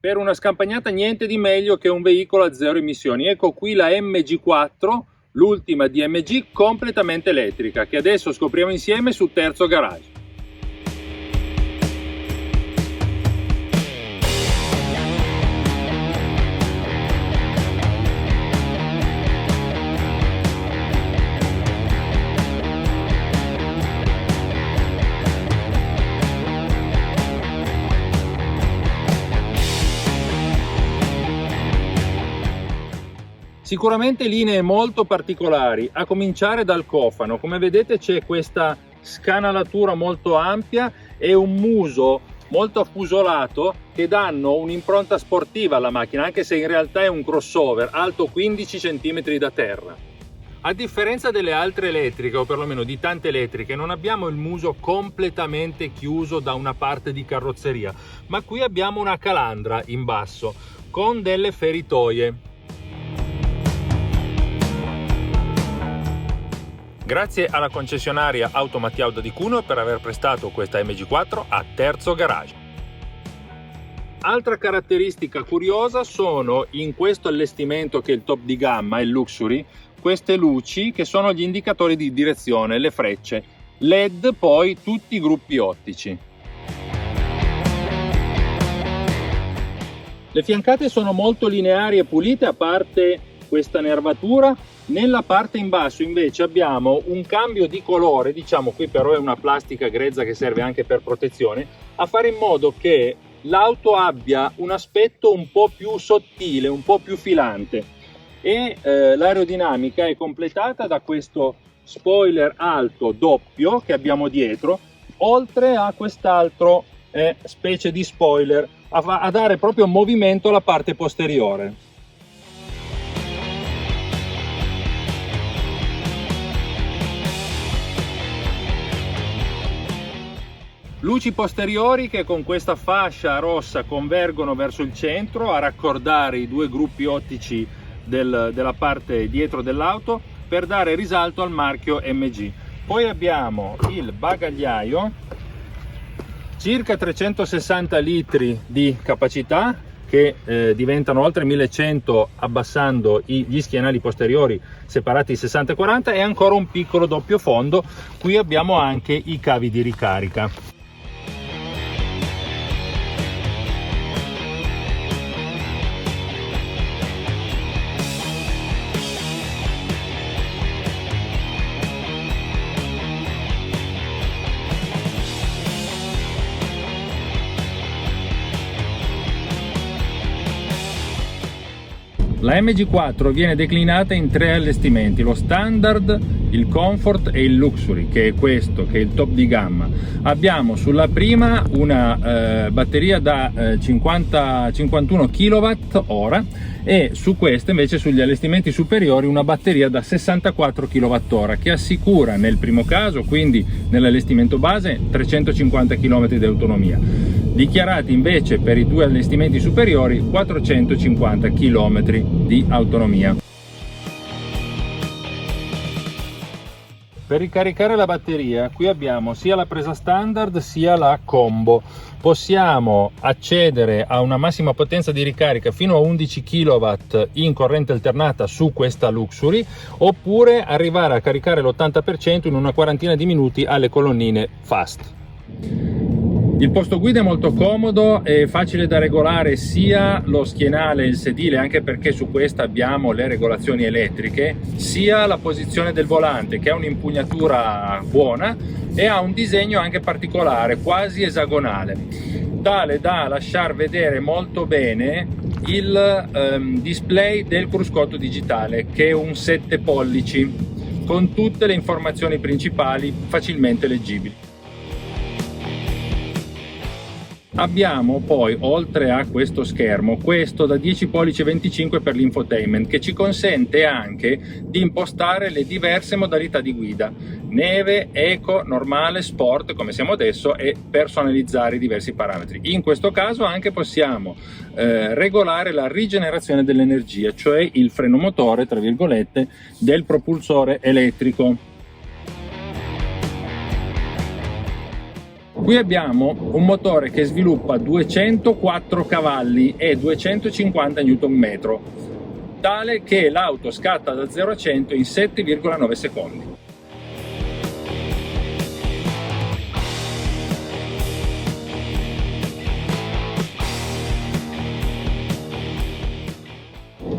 Per una scampagnata niente di meglio che un veicolo a zero emissioni. Ecco qui la MG4, l'ultima DMG completamente elettrica, che adesso scopriamo insieme su Terzo Garage. Sicuramente linee molto particolari, a cominciare dal cofano. Come vedete c'è questa scanalatura molto ampia e un muso molto affusolato che danno un'impronta sportiva alla macchina, anche se in realtà è un crossover alto 15 cm da terra. A differenza delle altre elettriche, o perlomeno di tante elettriche, non abbiamo il muso completamente chiuso da una parte di carrozzeria, ma qui abbiamo una calandra in basso con delle feritoie. Grazie alla concessionaria Auto Mattiauda di Cuneo per aver prestato questa MG4 a Terzo Garage. Altra caratteristica curiosa sono in questo allestimento che è il top di gamma, il Luxury, queste luci che sono gli indicatori di direzione, le frecce, LED, poi tutti i gruppi ottici. Le fiancate sono molto lineari e pulite, a parte questa nervatura. Nella parte in basso invece abbiamo un cambio di colore, diciamo qui però è una plastica grezza che serve anche per protezione, a fare in modo che l'auto abbia un aspetto un po' più sottile, un po' più filante, e l'aerodinamica è completata da questo spoiler alto doppio che abbiamo dietro, oltre a quest'altro specie di spoiler a dare proprio movimento alla parte posteriore. Luci posteriori che con questa fascia rossa convergono verso il centro a raccordare i due gruppi ottici della parte dietro dell'auto per dare risalto al marchio MG. Poi abbiamo il bagagliaio, circa 360 litri di capacità che diventano oltre 1100 abbassando gli schienali posteriori separati 60-40 e ancora un piccolo doppio fondo. Qui abbiamo anche i cavi di ricarica. La MG4 viene declinata in tre allestimenti: lo standard, il comfort e il luxury, che è questo, che è il top di gamma. Abbiamo sulla prima una batteria da 51 kWh e su questa invece, sugli allestimenti superiori, una batteria da 64 kWh che assicura nel primo caso, quindi nell'allestimento base, 350 km di autonomia, dichiarati invece per i due allestimenti superiori 450 km di autonomia. Per ricaricare la batteria qui abbiamo sia la presa standard sia la combo. Possiamo accedere a una massima potenza di ricarica fino a 11 kW in corrente alternata su questa Luxury, oppure arrivare a caricare l'80% in una quarantina di minuti alle colonnine fast. Il posto guida è molto comodo, è facile da regolare sia lo schienale e il sedile, anche perché su questa abbiamo le regolazioni elettriche, sia la posizione del volante, che ha un'impugnatura buona e ha un disegno anche particolare, quasi esagonale, tale da lasciar vedere molto bene il display del cruscotto digitale, che è un 7 pollici con tutte le informazioni principali facilmente leggibili. Abbiamo poi, oltre a questo schermo, questo da 10 pollici e 25 per l'infotainment, che ci consente anche di impostare le diverse modalità di guida: neve, eco, normale, sport, come siamo adesso, e personalizzare i diversi parametri. In questo caso anche possiamo regolare la rigenerazione dell'energia, cioè il freno motore, tra virgolette, del propulsore elettrico. Qui abbiamo un motore che sviluppa 204 cavalli e 250 Nm, tale che l'auto scatta da 0 a 100 in 7,9 secondi.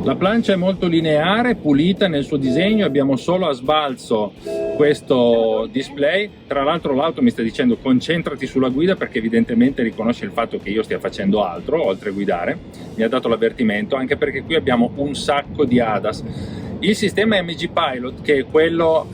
La plancia è molto lineare, pulita nel suo disegno, abbiamo solo a sbalzo questo display. Tra l'altro l'auto mi sta dicendo concentrati sulla guida, perché evidentemente riconosce il fatto che io stia facendo altro oltre a guidare. Mi ha dato l'avvertimento, anche perché qui abbiamo un sacco di ADAS. Il sistema MG Pilot, che è quello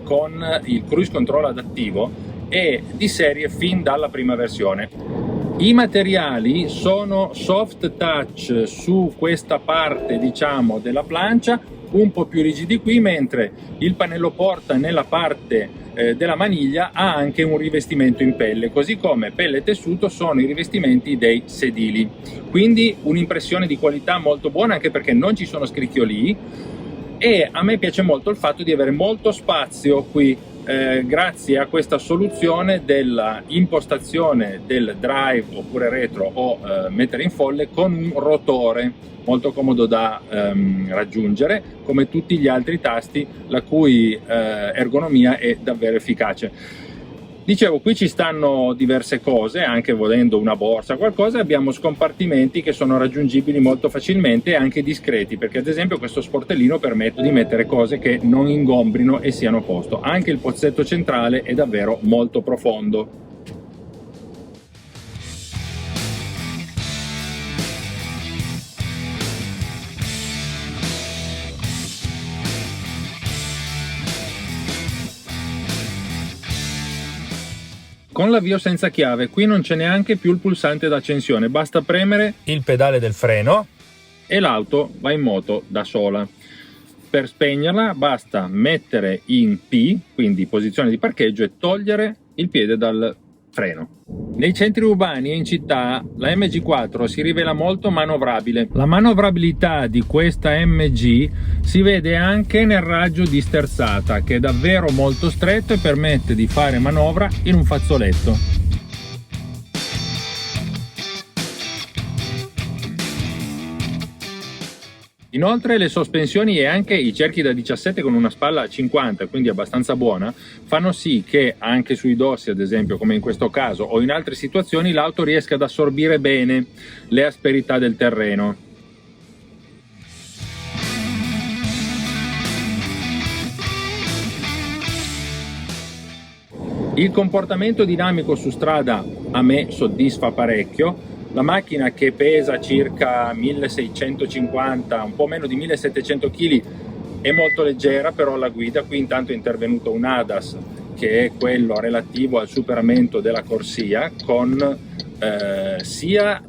con il cruise control adattivo, è di serie fin dalla prima versione. I materiali sono soft touch su questa parte, diciamo, della plancia, un po' più rigidi qui, mentre il pannello porta nella parte della maniglia ha anche un rivestimento in pelle, così come pelle e tessuto sono i rivestimenti dei sedili. Quindi un'impressione di qualità molto buona, anche perché non ci sono scricchiolii, e a me piace molto il fatto di avere molto spazio qui. Grazie a questa soluzione della impostazione del drive oppure retro o mettere in folle con un rotore molto comodo da raggiungere, come tutti gli altri tasti, la cui ergonomia è davvero efficace. Dicevo, qui ci stanno diverse cose, anche volendo una borsa, qualcosa. Abbiamo scompartimenti che sono raggiungibili molto facilmente e anche discreti, perché ad esempio questo sportellino permette di mettere cose che non ingombrino e siano a posto. Anche il pozzetto centrale è davvero molto profondo. Con l'avvio senza chiave, qui non c'è neanche più il pulsante d'accensione, basta premere il pedale del freno e l'auto va in moto da sola. Per spegnerla basta mettere in P, quindi posizione di parcheggio, e togliere il piede dal freno. Nei centri urbani e in città la MG4 si rivela molto manovrabile. La manovrabilità di questa MG si vede anche nel raggio di sterzata, che è davvero molto stretto e permette di fare manovra in un fazzoletto. Inoltre le sospensioni e anche i cerchi da 17 con una spalla a 50, quindi abbastanza buona, fanno sì che anche sui dossi, ad esempio come in questo caso, o in altre situazioni, l'auto riesca ad assorbire bene le asperità del terreno. Il comportamento dinamico su strada a me soddisfa parecchio. La macchina, che pesa circa 1650, un po' meno di 1700 kg, è molto leggera, però alla guida. Qui intanto è intervenuto un ADAS, che è quello relativo al superamento della corsia, con sia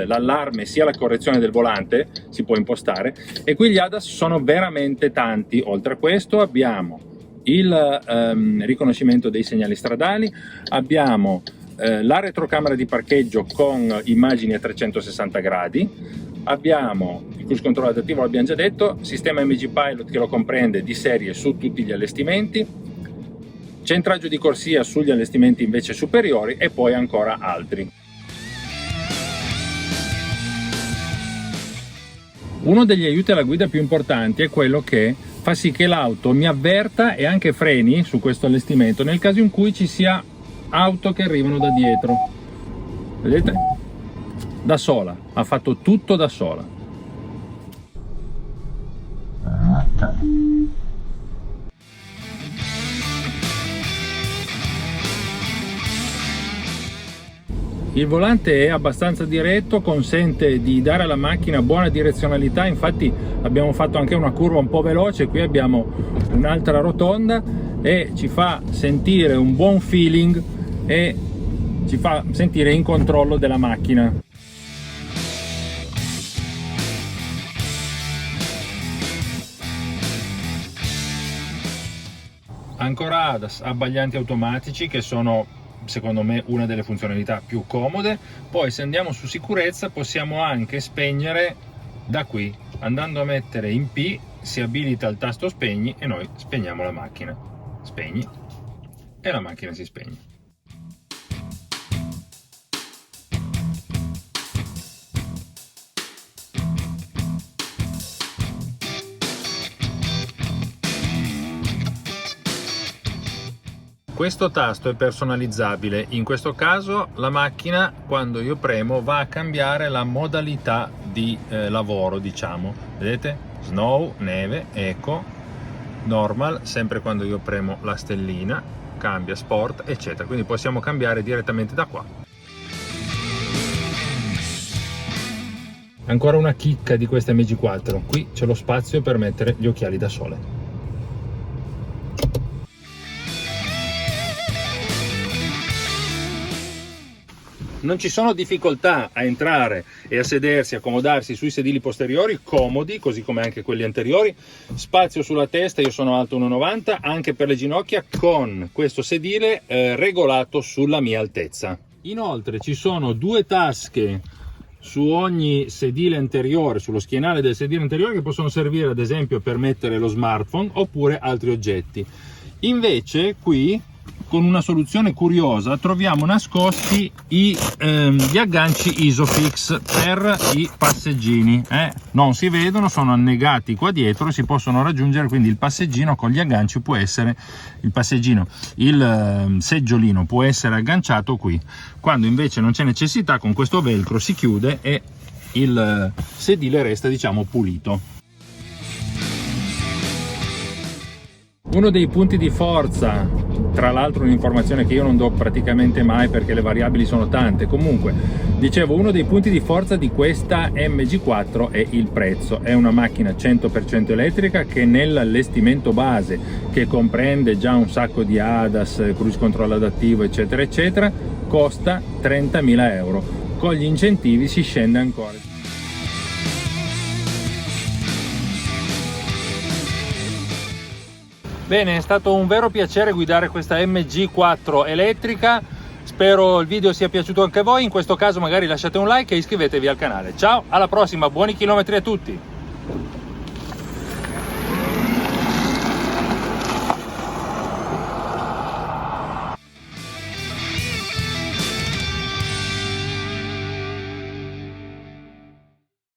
l'allarme sia la correzione del volante, si può impostare, e qui gli ADAS sono veramente tanti. Oltre a questo abbiamo il riconoscimento dei segnali stradali, abbiamo la retrocamera di parcheggio con immagini a 360 gradi, abbiamo il cruise control adattivo, l'abbiamo già detto, sistema MG Pilot che lo comprende di serie su tutti gli allestimenti, centraggio di corsia sugli allestimenti invece superiori e poi ancora altri. Uno degli aiuti alla guida più importanti è quello che fa sì che l'auto mi avverta e anche freni su questo allestimento nel caso in cui ci sia auto che arrivano da dietro. Vedete? Da sola, ha fatto tutto da sola. Il volante è abbastanza diretto, consente di dare alla macchina buona direzionalità, infatti abbiamo fatto anche una curva un po' veloce, qui abbiamo un'altra rotonda e ci fa sentire un buon feeling e ci fa sentire in controllo della macchina. Ancora ADAS, abbaglianti automatici, che sono secondo me una delle funzionalità più comode. Poi se andiamo su sicurezza possiamo anche spegnere da qui, andando a mettere in P si abilita il tasto spegni e noi spegniamo la macchina. Spegni e la macchina si spegne. Questo tasto è personalizzabile, in questo caso la macchina quando io premo va a cambiare la modalità di lavoro, diciamo, vedete? Snow, neve, eco, normal, sempre quando io premo la stellina, cambia sport, eccetera, quindi possiamo cambiare direttamente da qua. Ancora una chicca di questa MG4, qui c'è lo spazio per mettere gli occhiali da sole. Non ci sono difficoltà a entrare e a sedersi, accomodarsi sui sedili posteriori, comodi, così come anche quelli anteriori. Spazio sulla testa, io sono alto 1,90, anche per le ginocchia, con questo sedile regolato sulla mia altezza. Inoltre ci sono 2 tasche su ogni sedile anteriore, sullo schienale del sedile anteriore, che possono servire ad esempio per mettere lo smartphone oppure altri oggetti. Invece qui, con una soluzione curiosa, troviamo nascosti gli agganci Isofix per i passeggini. Non si vedono, sono annegati qua dietro e si possono raggiungere, quindi il passeggino con gli agganci può essere, il seggiolino può essere agganciato qui. Quando invece non c'è necessità, con questo velcro si chiude e il sedile resta, diciamo, pulito. Uno dei punti di forza, tra l'altro un'informazione che io non do praticamente mai perché le variabili sono tante, comunque dicevo, uno dei punti di forza di questa MG4 è il prezzo. È una macchina 100% elettrica che nell'allestimento base, che comprende già un sacco di ADAS, cruise control adattivo, eccetera eccetera, costa 30.000 euro. Con gli incentivi si scende ancora. Bene, è stato un vero piacere guidare questa MG4 elettrica, spero il video sia piaciuto anche a voi, in questo caso magari lasciate un like e iscrivetevi al canale. Ciao, alla prossima, buoni chilometri a tutti!